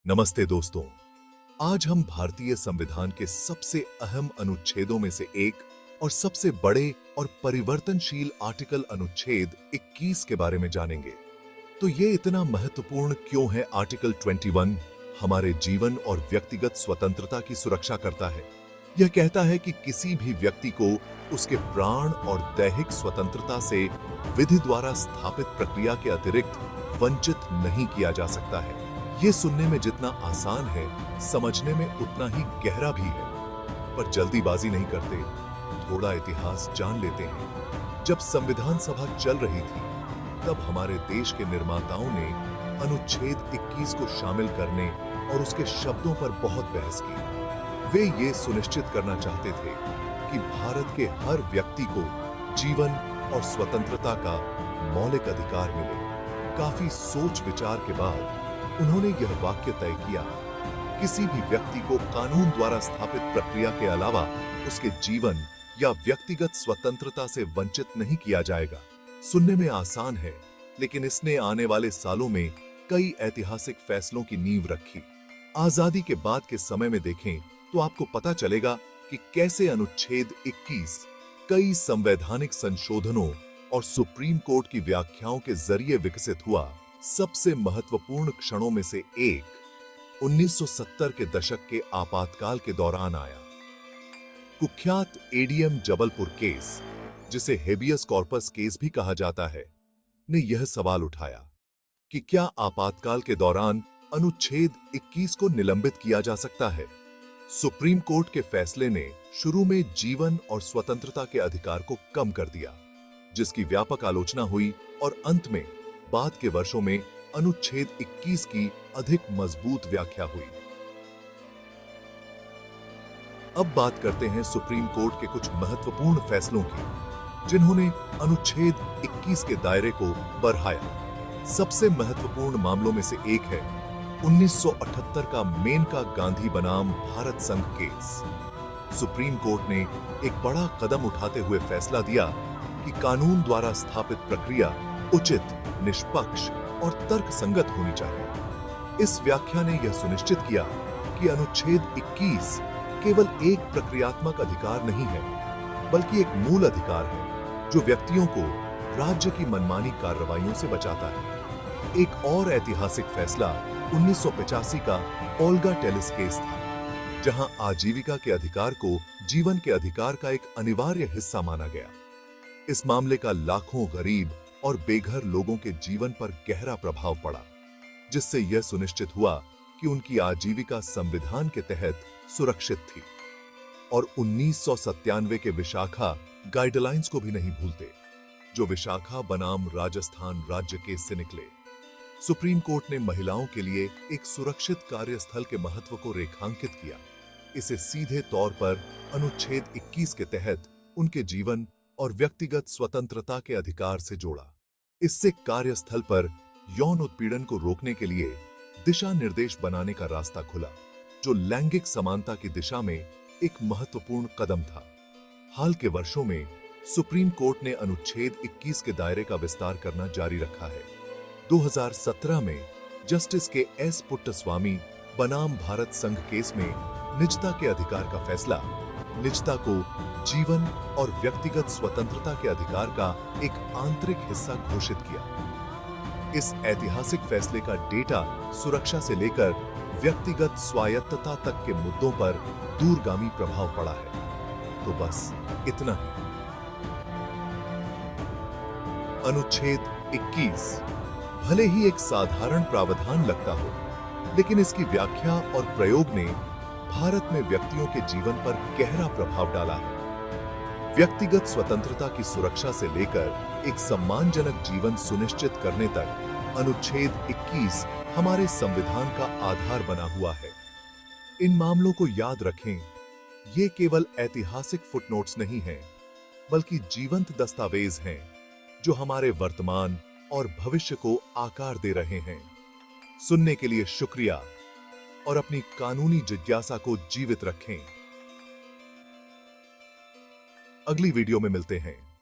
नमस्ते दोस्तों। आज हम भारतीय संविधान के सबसे अहम अनुच्छेदों में से एक और सबसे बड़े और परिवर्तनशील आर्टिकल अनुच्छेद 21 के बारे में जानेंगे। तो ये इतना महत्वपूर्ण क्यों है? आर्टिकल 21 हमारे जीवन और व्यक्तिगत स्वतंत्रता की सुरक्षा करता है। यह कहता है कि किसी भी व्यक्ति को उसके प्राण और दैहिक स्वतंत्रता से विधि द्वारा स्थापित प्रक्रिया के अतिरिक्त वंचित नहीं किया जा सकता है। ये सुनने में जितना आसान है, समझने में उतना ही गहरा भी है। पर जल्दीबाजी नहीं करते, थोड़ा इतिहास जान लेते हैं। जब संविधान सभा चल रही थी, तब हमारे देश के निर्माताओं ने अनुच्छेद 21 को शामिल करने और उसके शब्दों पर बहुत बहस की। वे ये सुनिश्चित करना चाहते थे कि भारत के हर व्यक्ति को जीवन और स्वतंत्रता का मौलिक अधिकार मिले। काफी सोच विचार के बाद उन्होंने यह वाक्य तय किया, किसी भी व्यक्ति को कानून द्वारा स्थापित प्रक्रिया के अलावा उसके जीवन या व्यक्तिगत स्वतंत्रता से वंचित नहीं किया जाएगा। सुनने में आसान है, लेकिन इसने आने वाले सालों में कई ऐतिहासिक फैसलों की नींव रखी। आजादी के बाद के समय में देखें तो आपको पता चलेगा कि कैसे अनुच्छेद 21 कई संवैधानिक संशोधनों और सुप्रीम कोर्ट की व्याख्याओं के जरिए विकसित हुआ। सबसे महत्वपूर्ण क्षणों में से एक 1970 के दशक के आपातकाल के दौरान आया। कुख्यात एडीएम जबलपुर केस, जिसे हेबियस कॉर्पस केस भी कहा जाता है, ने यह सवाल उठाया कि क्या आपातकाल के दौरान अनुच्छेद 21 को निलंबित किया जा सकता है। सुप्रीम कोर्ट के फैसले ने शुरू में जीवन और स्वतंत्रता के अधिकार को कम कर दिया, जिसकी व्यापक आलोचना हुई, और अंत में बाद के वर्षों में अनुच्छेद 21 की अधिक मजबूत व्याख्या हुई। अब बात करते हैं सुप्रीम कोर्ट के कुछ महत्वपूर्ण फैसलों की, जिन्होंने अनुच्छेद 21 के दायरे को बढ़ाया। सबसे महत्वपूर्ण मामलों में से एक है 1978 का मेनका गांधी बनाम भारत संघ केस। सुप्रीम कोर्ट ने एक बड़ा कदम उठाते हुए फैसला दिया कि कानून द्वारा स्थापित प्रक्रिया उचित, निष्पक्ष और तर्कसंगत होनी चाहिए। इस व्याख्या ने यह सुनिश्चित किया कि अनुच्छेद 21 केवल एक प्रक्रियात्मक अधिकार नहीं है, बल्कि एक मूल अधिकार है जो व्यक्तियों को राज्य की मनमानी कार्रवाइयों से बचाता है। एक और ऐतिहासिक फैसला 1985 का ओल्गा टेलिस केस था, जहां आजीविका के अधिकार को जीवन के अधिकार का एक अनिवार्य हिस्सा माना गया। इस मामले का लाखों गरीब और बेघर लोगों के जीवन पर गहरा प्रभाव पड़ा, जिससे यह सुनिश्चित हुआ कि उनकी आजीविका संविधान के तहत सुरक्षित थी। और 1997 के विशाखा गाइडलाइंस को भी नहीं भूलते, जो विशाखा बनाम राजस्थान राज्य केस से निकले। सुप्रीम कोर्ट ने महिलाओं के लिए एक सुरक्षित कार्यस्थल के महत्व को रेखांकित किया। इसे सीधे तौर पर अनुच्छेद 21 के तहत उनके जीवन और व्यक्तिगत स्वतंत्रता के अधिकार से जोड़ा। इससे कार्यस्थल पर यौन उत्पीड़न को रोकने के लिए दिशा निर्देश बनाने का रास्ता खुला, जो लैंगिक समानता की दिशा में एक महत्वपूर्ण कदम था। हाल के वर्षों में सुप्रीम कोर्ट ने अनुच्छेद 21 के दायरे का विस्तार करना जारी रखा है। 2017 में जस्टिस के एस पुट्टस्वामी बनाम भारत संघ केस में निजता के अधिकार का फैसला निजता को जीवन और व्यक्तिगत स्वतंत्रता के अधिकार का एक आंतरिक हिस्सा घोषित किया। इस ऐतिहासिक फैसले का डेटा सुरक्षा से लेकर व्यक्तिगत स्वायत्तता तक के मुद्दों पर दूरगामी प्रभाव पड़ा है। तो बस इतना ही। अनुच्छेद 21 भले ही एक साधारण प्रावधान लगता हो, लेकिन इसकी व्याख्या और प्रयोग ने भारत में व्यक्तियों के जीवन पर गहरा प्रभाव डाला है। व्यक्तिगत स्वतंत्रता की सुरक्षा से लेकर एक सम्मानजनक जीवन सुनिश्चित करने तक अनुच्छेद 21 हमारे संविधान का आधार बना हुआ है। इन मामलों को याद रखें, ये केवल ऐतिहासिक फुटनोट्स नहीं हैं, बल्कि जीवंत दस्तावेज हैं जो हमारे वर्तमान और भविष्य को आकार दे रहे हैं। सुनने के लिए शुक्रिया, और अपनी कानूनी जिज्ञासा को जीवित रखें। अगली वीडियो में मिलते हैं।